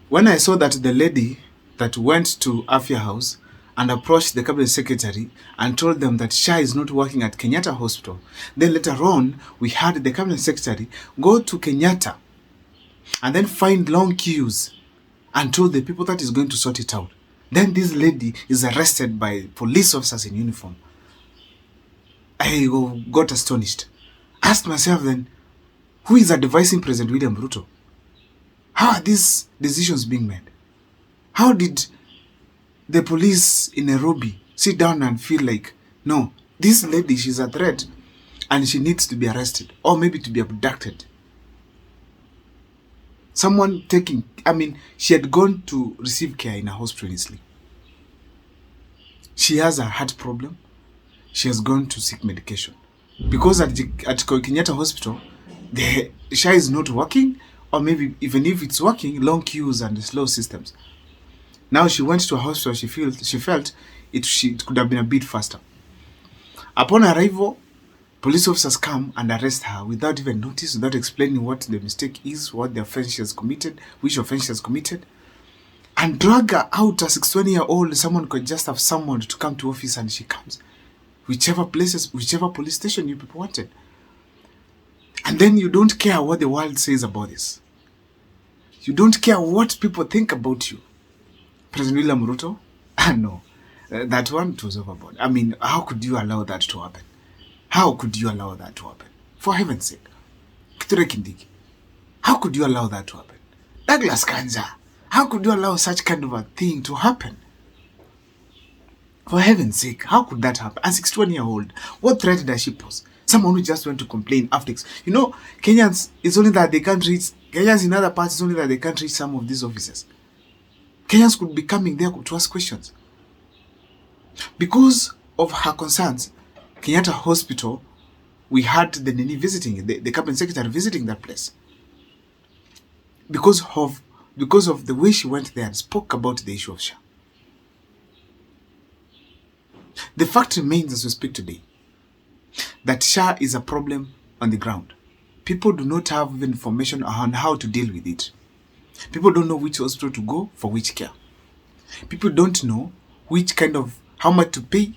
When I saw that the lady that went to Afia House and approached the cabinet secretary and told them that SHAH is not working at Kenyatta Hospital, then later on we had the cabinet secretary go to Kenyatta and then find long queues and told the people that is going to sort it out. Then this lady is arrested by police officers in uniform. I got astonished. Asked myself then, who is advising President William Ruto? How are these decisions being made? How did the police in Nairobi sit down and feel like, no, this lady, she's a threat and she needs to be arrested or maybe to be abducted? She had gone to receive care in a hospital in Italy. She has a heart problem. She has gone to seek medication. Because at Kenyatta Hospital, the SHAH is not working, or maybe even if it's working, long queues and slow systems. Now she went to a hospital, she felt it could have been a bit faster. Upon arrival, police officers come and arrest her without even notice, without explaining what the mistake is, what the offense she has committed, which offense she has committed, and drag her out. A 61-year-old, someone could just have summoned to come to office and she comes. Whichever police station you people wanted. And then you don't care what the world says about this. You don't care what people think about you. President William Ruto? No. That one was overboard. I mean, how could you allow that to happen? How could you allow that to happen? For heaven's sake. Kithure Kindiki. How could you allow that to happen? Douglas Kanja. How could you allow such kind of a thing to happen? For heaven's sake, how could that happen? A 61-year-old, what threat does she pose? Someone who just went to complain after. You know, Kenyans, it's only that they can't reach, Kenyans in other parts, it's only that they can't reach some of these offices. Kenyans could be coming there to ask questions. Because of her concerns, Kenyatta Hospital, we had the Nini visiting, the cabinet secretary visiting that place. Because of the way she went there and spoke about the issue of SHAH. The fact remains as we speak today that SHAH is a problem on the ground. People do not have even information on how to deal with it. People don't know which hospital to go for which care. People don't know how much to pay,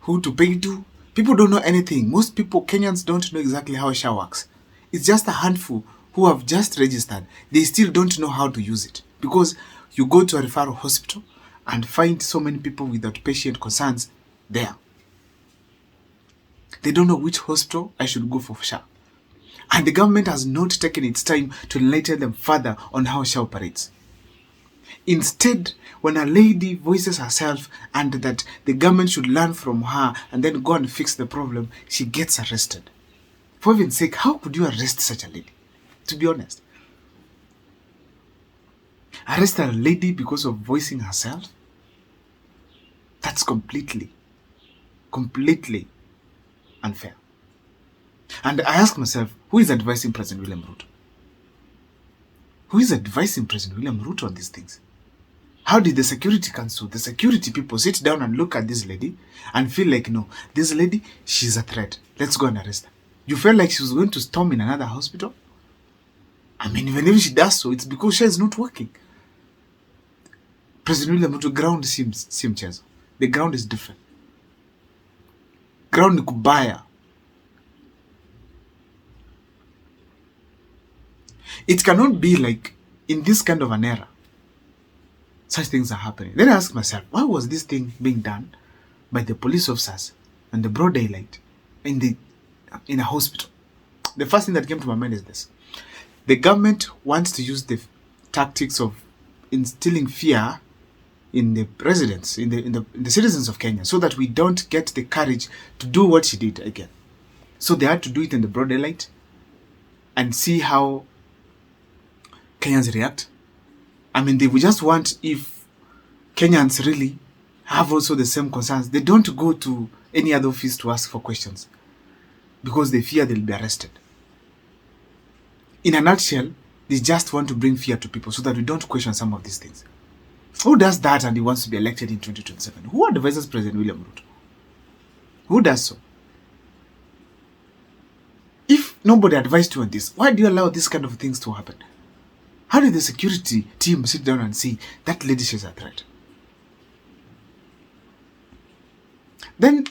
who to pay to. People don't know anything. Most people, Kenyans, don't know exactly how SHAH works. It's just a handful who have just registered. They still don't know how to use it. Because you go to a referral hospital and find so many people with outpatient concerns there. They don't know which hospital I should go for SHAH. And the government has not taken its time to enlighten them further on how SHAH operates. Instead, when a lady voices herself and that the government should learn from her and then go and fix the problem, she gets arrested. For heaven's sake, how could you arrest such a lady? To be honest. Arrest a lady because of voicing herself? That's completely unfair. And I ask myself, who is advising President William Ruto? Who is advising President William Ruto on these things? How did the Security Council, the security people sit down and look at this lady and feel like, no, this lady, she's a threat. Let's go and arrest her. You felt like she was going to storm in another hospital? I mean, even if she does so, it's because SHAH is not working. President William Ruto, ground seems chezo. The ground is different. Ground ni kubaya. It cannot be like in this kind of an era, such things are happening. Then I ask myself, why was this thing being done by the police officers in the broad daylight in a hospital? The first thing that came to my mind is this. The government wants to use the tactics of instilling fear in the residents, in the citizens of Kenya, so that we don't get the courage to do what she did again. So they had to do it in the broad daylight and see how Kenyans react. I mean, they would just want, if Kenyans really have also the same concerns, they don't go to any other office to ask for questions because they fear they'll be arrested. In a nutshell, they just want to bring fear to people so that we don't question some of these things. Who does that and he wants to be elected in 2027? Who advises President William Ruto? Who does so? If nobody advised you on this, why do you allow these kind of things to happen? How did the security team sit down and see that lady is a threat? Then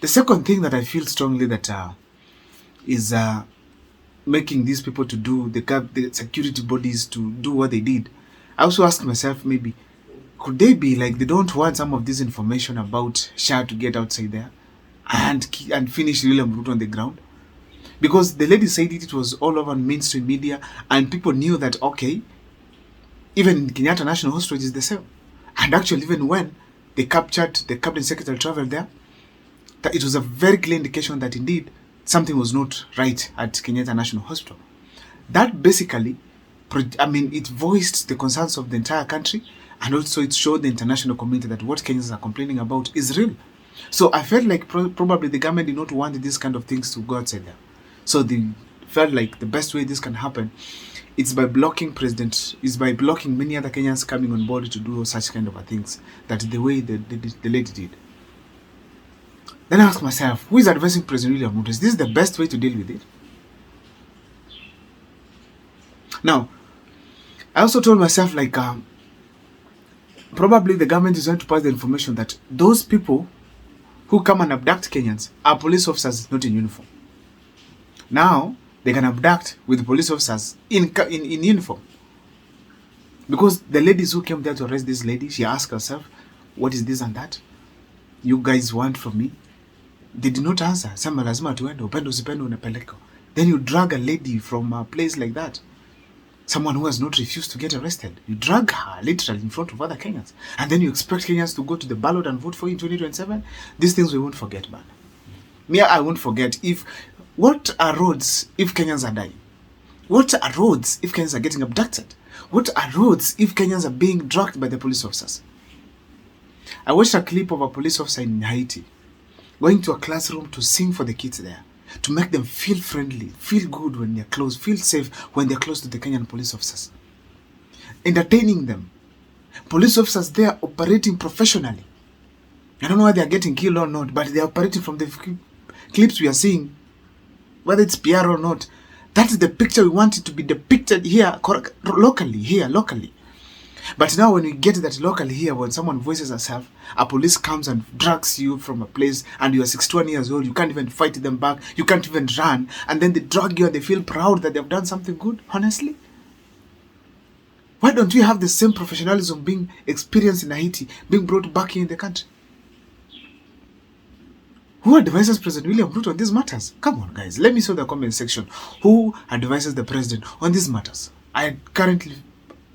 the second thing that I feel strongly that is making these people to do, the security bodies to do what they did. I also ask myself, maybe, could they be like they don't want some of this information about SHAH to get outside there and finish William Ruto on the ground? Because the lady said it was all over mainstream media and people knew that, okay, even Kenyatta National Hospital is the same. And actually, even when they captured the cabinet secretary traveled there, that it was a very clear indication that indeed something was not right at Kenyatta National Hospital. That basically, it voiced the concerns of the entire country, and also it showed the international community that what Kenyans are complaining about is real. So I felt like probably the government did not want these kind of things to go outside there. So they felt like the best way this can happen is by blocking many other Kenyans coming on board to do such kind of things. That is the way the lady did. Then I ask myself, who is advising President William Ruto? Is this the best way to deal with it? Now, I also told myself, like, probably the government is going to pass the information that those people who come and abduct Kenyans are police officers not in uniform. Now, they can abduct with police officers in uniform. Because the ladies who came there to arrest this lady, she asked herself, what is this and that you guys want from me? They did not answer. Sema lazima tuende, upendo usipende unapeleka. Then you drag a lady from a place like that. Someone who has not refused to get arrested. You drag her literally in front of other Kenyans. And then you expect Kenyans to go to the ballot and vote for you in 2027? These things we won't forget, man. Me, I won't forget. What are roads if Kenyans are dying? What are roads if Kenyans are getting abducted? What are roads if Kenyans are being dragged by the police officers? I watched a clip of a police officer in Haiti going to a classroom to sing for the kids there, to make them feel friendly, feel good when they're close, feel safe when they're close to the Kenyan police officers. Entertaining them. Police officers there operating professionally. I don't know whether they're getting killed or not, but they're operating from the clips we are seeing, whether it's PR or not. That is the picture we want it to be depicted here, locally. But now when we get that locally here, when someone voices herself, a police comes and drags you from a place and you are 61 years old, you can't even fight them back, you can't even run, and then they drag you and they feel proud that they've done something good, honestly. Why don't we have the same professionalism being experienced in Haiti, being brought back here in the country? Who advises President William Ruto on these matters? Come on, guys, let me see the comment section. Who advises the president on these matters? I currently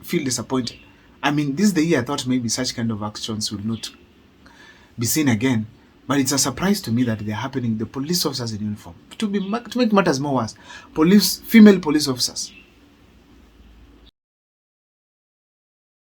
feel disappointed. This is the year I thought maybe such kind of actions will not be seen again. But it's a surprise to me that they're happening. The police officers in uniform. To make matters more worse, female police officers